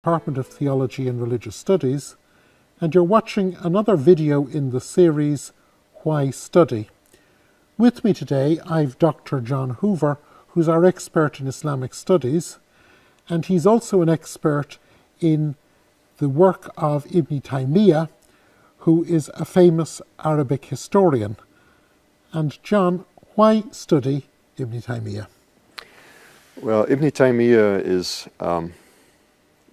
Department of Theology and Religious Studies, and you're watching another video in the series Why Study? With me today I've Dr. John Hoover, who's our expert in Islamic studies, and he's also an expert in the work of Ibn Taymiyyah, who is a famous Arabic historian. And John, why study Ibn Taymiyyah? Well, Ibn Taymiyyah is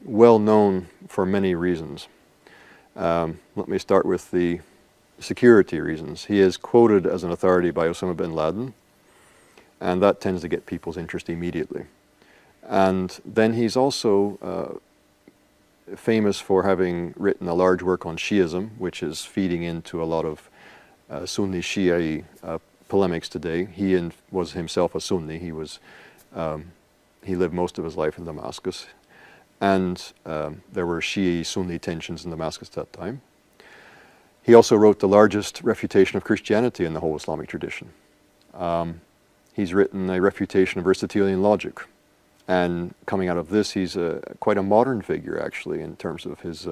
well known for many reasons. Let me start with the security reasons. He is quoted as an authority by Osama bin Laden, and that tends to get people's interest immediately. And then he's also famous for having written a large work on Shiism, which is feeding into a lot of Sunni Shia polemics today. He was himself a Sunni. He lived most of his life in Damascus, and there were Shia-Sunni tensions in Damascus at that time. He also wrote the largest refutation of Christianity in the whole Islamic tradition. He's written a refutation of Aristotelian logic, and coming out of this, he's quite a modern figure, actually, in terms of his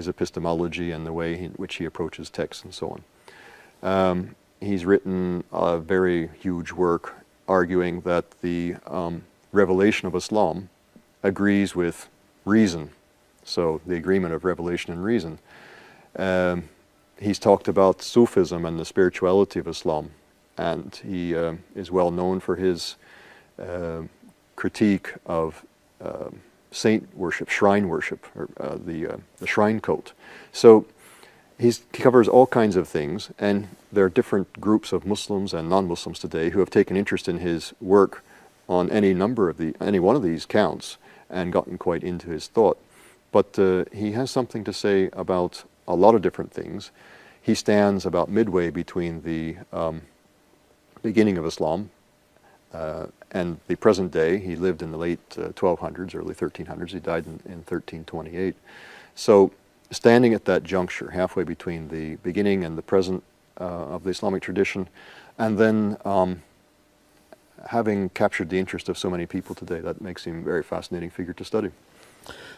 epistemology and the way in which he approaches texts and so on. He's written a very huge work arguing that the revelation of Islam agrees with reason, so the agreement of revelation and reason. He's talked about Sufism and the spirituality of Islam, and he is well known for his critique of saint worship, shrine worship, or the shrine cult. So he covers all kinds of things, and there are different groups of Muslims and non-Muslims today who have taken interest in his work on any one of these counts and gotten quite into his thought. But he has something to say about a lot of different things. He stands about midway between the beginning of Islam and the present day. He lived in the late 1200s, early 1300s. He died in 1328. So standing at that juncture, halfway between the beginning and the present of the Islamic tradition, and then having captured the interest of so many people today, that makes him a very fascinating figure to study.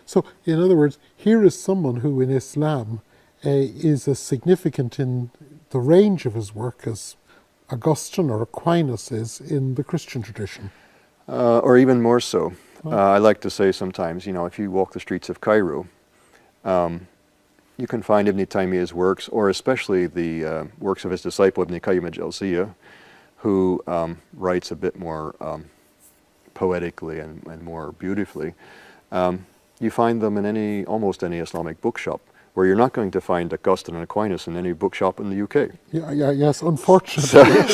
So, in other words, here is someone who in Islam is as significant in the range of his work as Augustine or Aquinas is in the Christian tradition. Or even more so. I like to say sometimes, if you walk the streets of Cairo, you can find Ibn Taymiyyah's works, or especially the works of his disciple Ibn Qayyim al-Jawziyah, who writes a bit more poetically and more beautifully. You find them in almost any Islamic bookshop, where you're not going to find Augustine and Aquinas in any bookshop in the UK. Yes, unfortunately.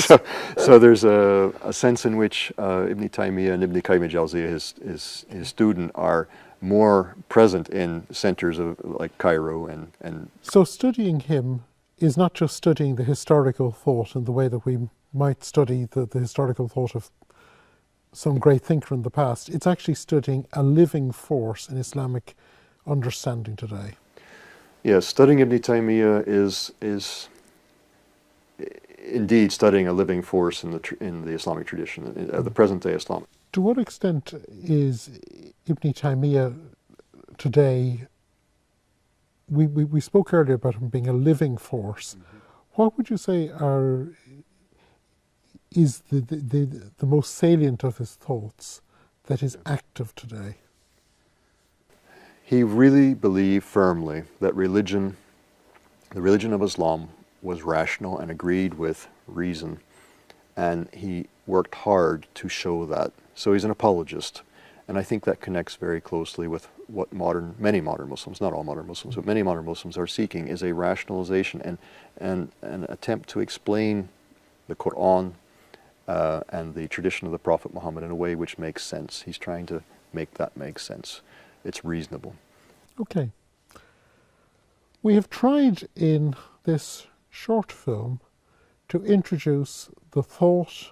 So there's a sense in which Ibn Taymiyyah and Ibn Qayyim al-Jawziyah, his student, are more present in centers like Cairo and. So studying him is not just studying the historical thought in the way that we might study the historical thought of some great thinker in the past. It's actually studying a living force in Islamic understanding today. Yes, studying Ibn Taymiyyah is indeed studying a living force in the Islamic tradition, the present-day Islam. To what extent is Ibn Taymiyyah today? We spoke earlier about him being a living force. Mm-hmm. What would you say is the most salient of his thoughts that is active today? He really believed firmly that the religion of Islam was rational and agreed with reason, and he worked hard to show that. So he's an apologist, and I think that connects very closely with what many modern Muslims, not all modern Muslims, but many modern Muslims are seeking, is a rationalization and an attempt to explain the Quran and the tradition of the Prophet Muhammad in a way which makes sense. He's trying to make that make sense. It's reasonable. Okay. We have tried in this short film to introduce the thought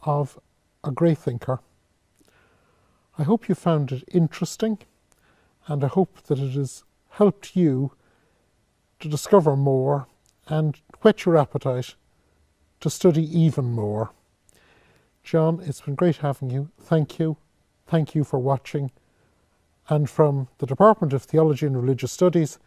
of a great thinker. I hope you found it interesting, and I hope that it has helped you to discover more and whet your appetite to study even more. John, it's been great having you. Thank you. Thank you for watching. and from the Department of Theology and Religious Studies